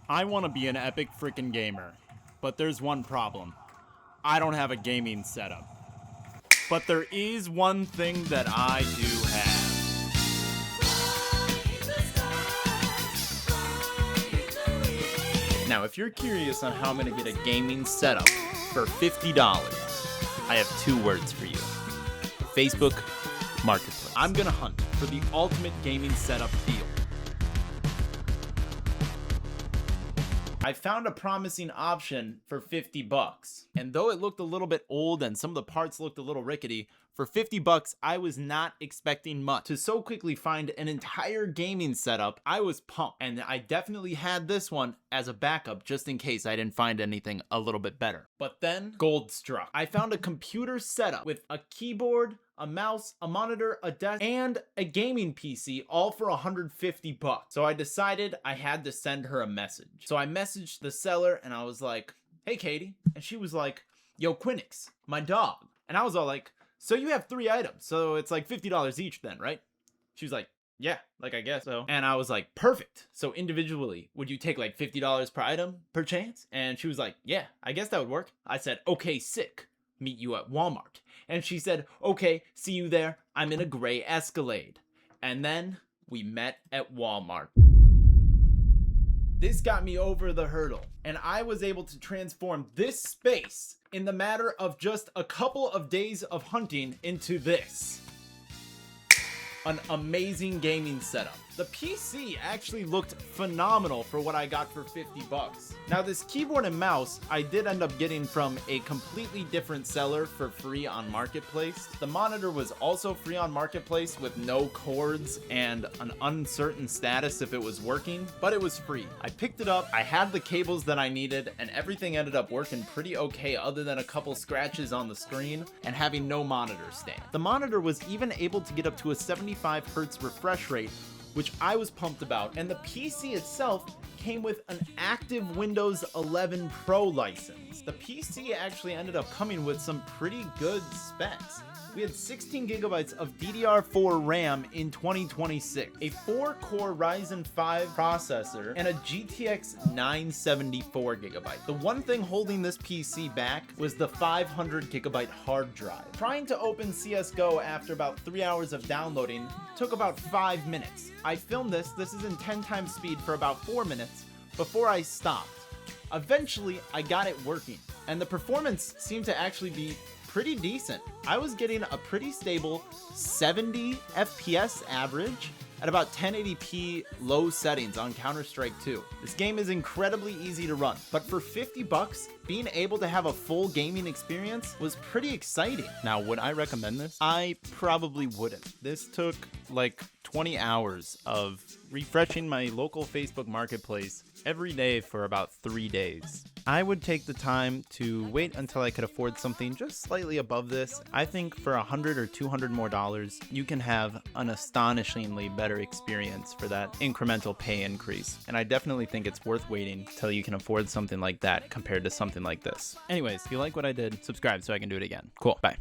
I want to be an epic freaking gamer, but there's one problem. I don't have a gaming setup. But there is one thing that I do have. Now, if you're curious on how I'm going to get a gaming setup for $50, I have two words for you. Facebook Marketplace. I'm going to hunt for the ultimate gaming setup deal. I found a promising option for $50. And though it looked a little bit old and some of the parts looked a little rickety, for $50, I was not expecting much. To so quickly find an entire gaming setup, I was pumped. And I definitely had this one as a backup just in case I didn't find anything a little bit better. But then gold struck. I found a computer setup with a keyboard, a mouse, a monitor, a desk, and a gaming PC, all for $150. So I decided I had to send her a message. So I messaged the seller and I was like, "Hey, Katie." And she was like, "Yo, Quinix, my dog." And I was all like, "So you have 3 items, so it's like $50 each then, right?" She was like, "Yeah, like I guess so." And I was like, "Perfect. So individually, would you take like $50 per item per chance?" And she was like, "Yeah, I guess that would work." I said, "Okay, sick. Meet you at Walmart." And she said, "Okay, see you there. I'm in a gray Escalade." And then we met at Walmart. This got me over the hurdle, and I was able to transform this space in the matter of just a couple of days of hunting into this. An amazing gaming setup. The PC actually looked phenomenal for what I got for $50. Now this keyboard and mouse I did end up getting from a completely different seller for free on Marketplace. The monitor was also free on Marketplace with no cords and an uncertain status if it was working, but it was free. I picked it up, I had the cables that I needed, and everything ended up working pretty okay other than a couple scratches on the screen and having no monitor stand. The monitor was even able to get up to a 75 Hz refresh rate, which I was pumped about, and the PC itself came with an active Windows 11 Pro license. The PC actually ended up coming with some pretty good specs. We had 16 gigabytes of DDR4 RAM in 2026, a 4-core Ryzen 5 processor, and a GTX 974 gigabyte. The one thing holding this PC back was the 500 gigabyte hard drive. Trying to open CSGO after about 3 hours of downloading took about 5 minutes. I filmed this is in 10 times speed for about 4 minutes before I stopped. Eventually, I got it working, and the performance seemed to actually be pretty decent. I was getting a pretty stable 70 FPS average at about 1080p low settings on Counter-Strike 2. This game is incredibly easy to run, but for $50, being able to have a full gaming experience was pretty exciting. Now, would I recommend this? I probably wouldn't. This took like 20 hours of refreshing my local Facebook Marketplace every day for about 3 days. I would take the time to wait until I could afford something just slightly above this. I think for $100 or $200 more, you can have an astonishingly better experience for that incremental pay increase. And I definitely think it's worth waiting till you can afford something like that compared to something like this. Anyways, if you like what I did, subscribe so I can do it again. Cool, bye.